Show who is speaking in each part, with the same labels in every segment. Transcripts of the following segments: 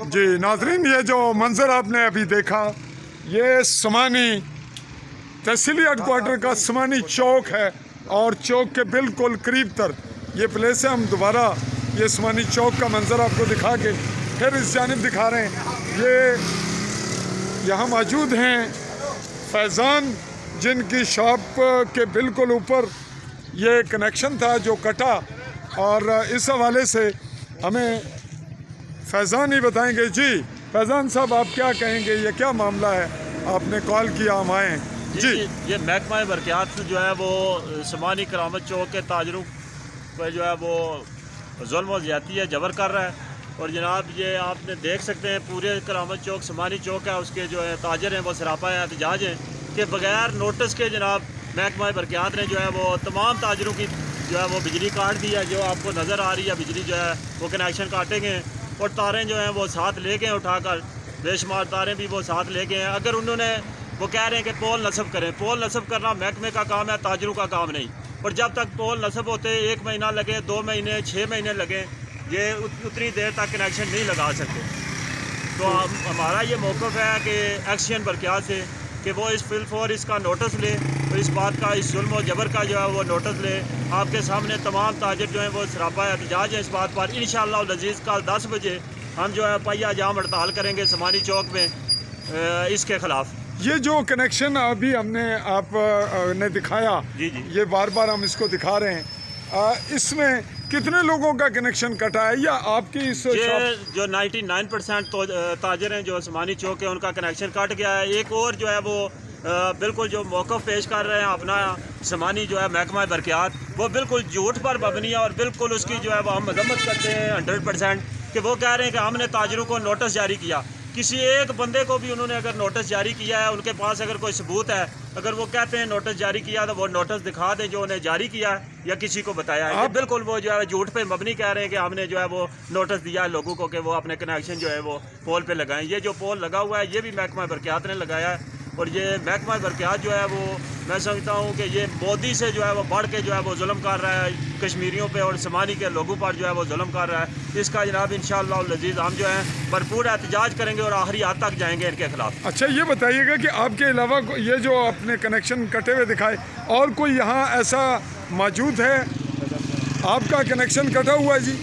Speaker 1: जी नाजरीन, ये जो मंजर आपने अभी देखा, ये समानी तहसीली हेडक्वार्टर का समानी चौक है और चौक के बिल्कुल करीब तर ये प्लेस है। हम दोबारा ये समानी चौक का मंजर आपको दिखा के फिर इस जानिब दिखा रहे हैं। ये यहाँ मौजूद हैं फैज़ान, जिनकी शॉप के बिल्कुल ऊपर ये कनेक्शन था जो कटा, और इस हवाले से हमें फैज़ान ही बताएंगे। जी फैज़ान साहब, आप क्या कहेंगे, ये क्या मामला है? आपने कॉल किया, हम आए हैं। जी
Speaker 2: ये महकमा बरक़ियात जो है वो समानी करामत चौक के ताजरों पर जो है वो जुल्म और ज़्यादती है, जबर कर रहा है। और जनाब ये आपने देख सकते हैं पूरे करामत चौक समानी चौक है, उसके जो है ताजर हैं वो सरापा एहतजाज हैं कि बग़ैर नोटिस के जनाब महकमा बरक़ियात ने जो है वो तमाम ताजरों की जो है वो बिजली काट दी है। जो आपको नज़र आ रही है बिजली जो है वो कनेक्शन काटेंगे और तारें जो हैं वो साथ ले गए उठाकर, बेशुमार तारें भी वो साथ ले गए हैं। अगर उन्होंने वो कह रहे हैं कि पोल नस्ब करें, पोल नस्ब करना महकमे का काम है, ताजरों का काम नहीं। और जब तक पोल नस्ब होते 1 महीना लगे, 2 महीने, 6 महीने लगे, ये उतनी देर तक कनेक्शन नहीं लगा सकते। तो हमारा ये मौक़िफ़ है कि एक्शन बरक़ियात से कि वो इस फिलफोर इसका नोटिस ले और इस बात का, इस जुल्म और जबर का जो है वो नोटिस ले। आपके सामने तमाम ताजर जो हैं वो सरापा एहतजाज है इस बात पर। इंशाअल्लाह अज़ीज़ कल 10 बजे हम जो है पहिया जाम हड़ताल करेंगे समानी चौक में इसके ख़िलाफ़।
Speaker 1: ये जो कनेक्शन अभी हमने आप ने दिखाया,
Speaker 2: जी जी,
Speaker 1: ये बार बार हम इसको दिखा रहे हैं, इसमें कितने लोगों का कनेक्शन कटा है या आपकी इस
Speaker 2: ये जो 99% तो ताजर हैं जो समानी चौक है उनका कनेक्शन कट गया है। एक और जो है वो बिल्कुल जो मौक़िफ़ पेश कर रहे हैं अपना समानी जो है महकमा बरक़ियात, वो बिल्कुल झूठ पर मबनी है और बिल्कुल उसकी जो है वो हम मजम्मत करते हैं 100% कि वो कह रहे हैं कि हमने ताजरों को नोटिस जारी किया। किसी एक बंदे को भी उन्होंने अगर नोटिस जारी किया है, उनके पास अगर कोई सबूत है, अगर वो कहते हैं नोटिस जारी किया तो वो नोटिस दिखा दें जो उन्हें जारी किया है या किसी को बताया है। बिल्कुल वो जो है झूठ पे मबनी कह रहे हैं कि हमने जो है वो नोटिस दिया है लोगों को कि वो अपने कनेक्शन जो है वो पोल पे लगाएं। ये जो पोल लगा हुआ है ये भी महकमा बरक़ियात ने लगाया है। और ये महकमा बरक़ियात जो है वो मैं समझता हूँ कि ये मोदी से जो है वो बढ़ के जो है वो जुल्म कर रहा है कश्मीरियों पे और समानी के लोगों पर जो है वो जुल्म कर रहा है। इसका जनाब इंशाअल्लाह अज़ीज़ हम जो है भरपूर एहतजाज करेंगे और आखिरी हद तक जाएंगे इनके खिलाफ।
Speaker 1: अच्छा ये बताइएगा कि आपके अलावा ये जो आपने कनेक्शन कटे हुए दिखाए, और कोई यहाँ ऐसा मौजूद है आपका कनेक्शन कटा हुआ है? जी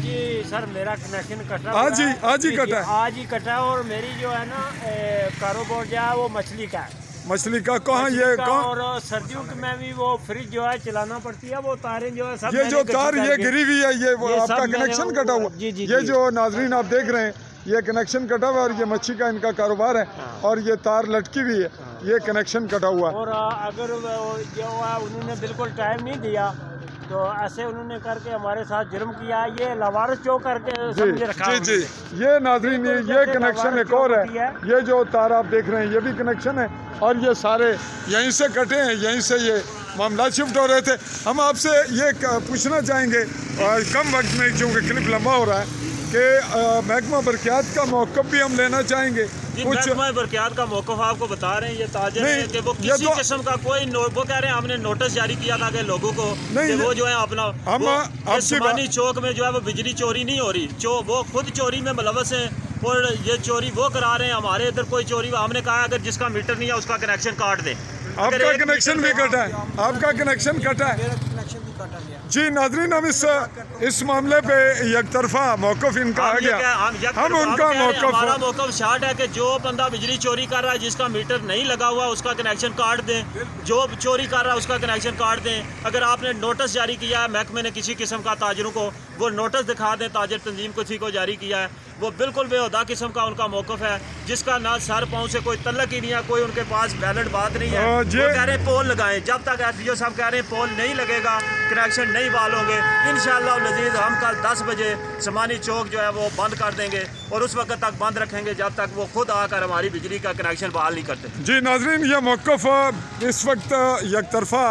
Speaker 3: जी सर, मेरा कनेक्शन कटा
Speaker 1: आज ही कटा है?
Speaker 3: आज ही कटा है। और मेरी जो है ना कारोबार जो है वो मछली का है।
Speaker 1: मछली का कहाँ ये कहाँ?
Speaker 3: और सर्दियों में भी वो फ्रिज जो है चलाना पड़ती है, वो तारें जो है सब
Speaker 1: ये जो तार ये गिरी हुई है, ये वो
Speaker 3: ये
Speaker 1: आपका
Speaker 3: सब
Speaker 1: कनेक्शन
Speaker 3: मैंने
Speaker 1: कटा हुआ?
Speaker 3: जी, जी,
Speaker 1: ये
Speaker 3: जी।
Speaker 1: जो नाजरीन आप देख रहे हैं ये कनेक्शन कटा हुआ है और ये मच्छी का इनका कारोबार है और ये तार लटकी हुई है, ये कनेक्शन कटा हुआ है।
Speaker 3: और अगर जो है उन्होंने बिल्कुल टाइम नहीं दिया तो ऐसे उन्होंने करके हमारे साथ जुर्म किया। ये लवारस चौक करके समझे रखा
Speaker 1: जी जी, ये नाजरीन ये कनेक्शन एक और है। ये जो तार आप देख रहे हैं ये भी कनेक्शन है और ये सारे यहीं से कटे हैं, यहीं से ये मामला शिफ्ट हो रहे थे। हम आपसे ये पूछना चाहेंगे और कम वक्त में चूँकि क्लिप लंबा हो रहा है कि महकमा बरक़ियात का मौक़िफ़ भी हम लेना चाहेंगे।
Speaker 2: महकमा बरक़ियात का मौक़िफ़ आपको बता रहे हैं ये ताजर हैं कि वो किसी किस्म का कोई वो कह रहे हैं हमने नोटिस जारी किया था कि लोगों को कि वो जो है अपना समानी चौक में जो है वो बिजली चोरी नहीं हो रही, वो खुद चोरी में मुलव्वस हैं और ये चोरी वो करा रहे हैं। हमारे इधर कोई चोरी, हमने कहा अगर जिसका मीटर नहीं है उसका कनेक्शन काट दें।
Speaker 1: आपका कनेक्शन भी कटा है? आपका कनेक्शन कटा है? जी नाजरीन, हम इस मामले पे एक तरफा मौक़िफ़ इनका आ गया, हम उनका
Speaker 2: हमारा मौक़िफ़ शार्ट है कि जो बंदा बिजली चोरी कर रहा है, जिसका मीटर नहीं लगा हुआ उसका कनेक्शन काट दें, जो चोरी कर रहा है उसका कनेक्शन काट दें। अगर आपने नोटिस जारी किया है महकमे ने किसी किस्म का ताजरों को, वो नोटिस दिखा दें ताजर तंजीम किसी को जारी किया है। वो बिल्कुल बेहुदा किस्म का उनका मौक़िफ़ है जिसका ना सर पाँव से कोई तल्लक ही नहीं है, कोई उनके पास वैलिड बात नहीं है। वो कह रहे हैं पोल लगाएं, जब तक एसडीओ साहब कह रहे हैं पोल नहीं लगेगा कनेक्शन नहीं बहाल होंगे। इंशाअल्लाह अज़ीज़ हम कल 10 बजे समानी चौक जो है वो बंद कर देंगे और उस वक्त तक बंद रखेंगे जब तक वो खुद आकर हमारी बिजली का कनेक्शन बहाल नहीं करते।
Speaker 1: जी नाजरीन, यह मौक़िफ़ इस वक्त एक तरफा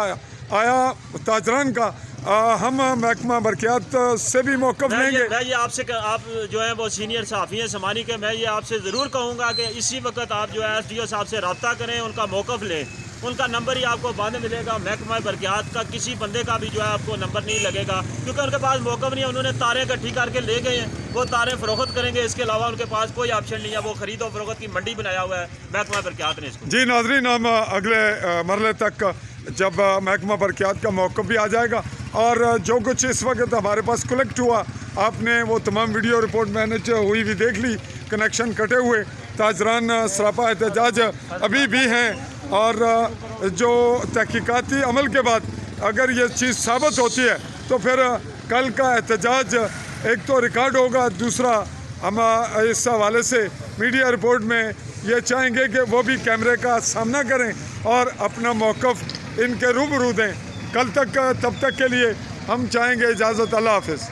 Speaker 1: आया ताजरान का। हम महकमा बरक़ियात से भी मौक़िफ़ लेंगे।
Speaker 2: मैं ये आपसे आप जो है वो सीनियर सहाफ़ी हैं समानी के, मैं ये आपसे ज़रूर कहूँगा कि इसी वक्त आप जो है एसडीओ साहब से रब्ता करें, उनका मौक़िफ़ लें उनका नंबर ही आपको बाद में मिलेगा। महकमा बरक़ियात का किसी बंदे का भी जो है आपको नंबर नहीं लगेगा, क्योंकि उनके पास मौक़िफ़ नहीं है। उन्होंने तारें इकट्ठी करके ले गए हैं, वो तारें फ़रोख्त करेंगे, इसके अलावा उनके पास कोई ऑप्शन नहीं है। वो ख़रीद और फ़रोख्त की मंडी बनाया हुआ है महकमा बरक़ियात ने इसको।
Speaker 1: जी नाज़रीन, हम अगले मरले तक जब महकमा बरक़ियात का मौक़िफ़ भी आ जाएगा और जो कुछ इस वक्त हमारे पास कलेक्ट हुआ, आपने वो तमाम वीडियो रिपोर्ट मैनेज हुई भी देख ली। कनेक्शन कटे हुए ताजरान सरापा एहतजाज अभी भी हैं, और जो तहकीकाती अमल के बाद अगर ये चीज़ साबित होती है तो फिर कल का एहतजाज एक तो रिकॉर्ड होगा, दूसरा हम इस हवाले से मीडिया रिपोर्ट में ये चाहेंगे कि वो भी कैमरे का सामना करें और अपना मौक़िफ़ इनके रूबरू दें। कल तक तब तक के लिए हम चाहेंगे इजाज़त। अल्लाह हाफ़िज़।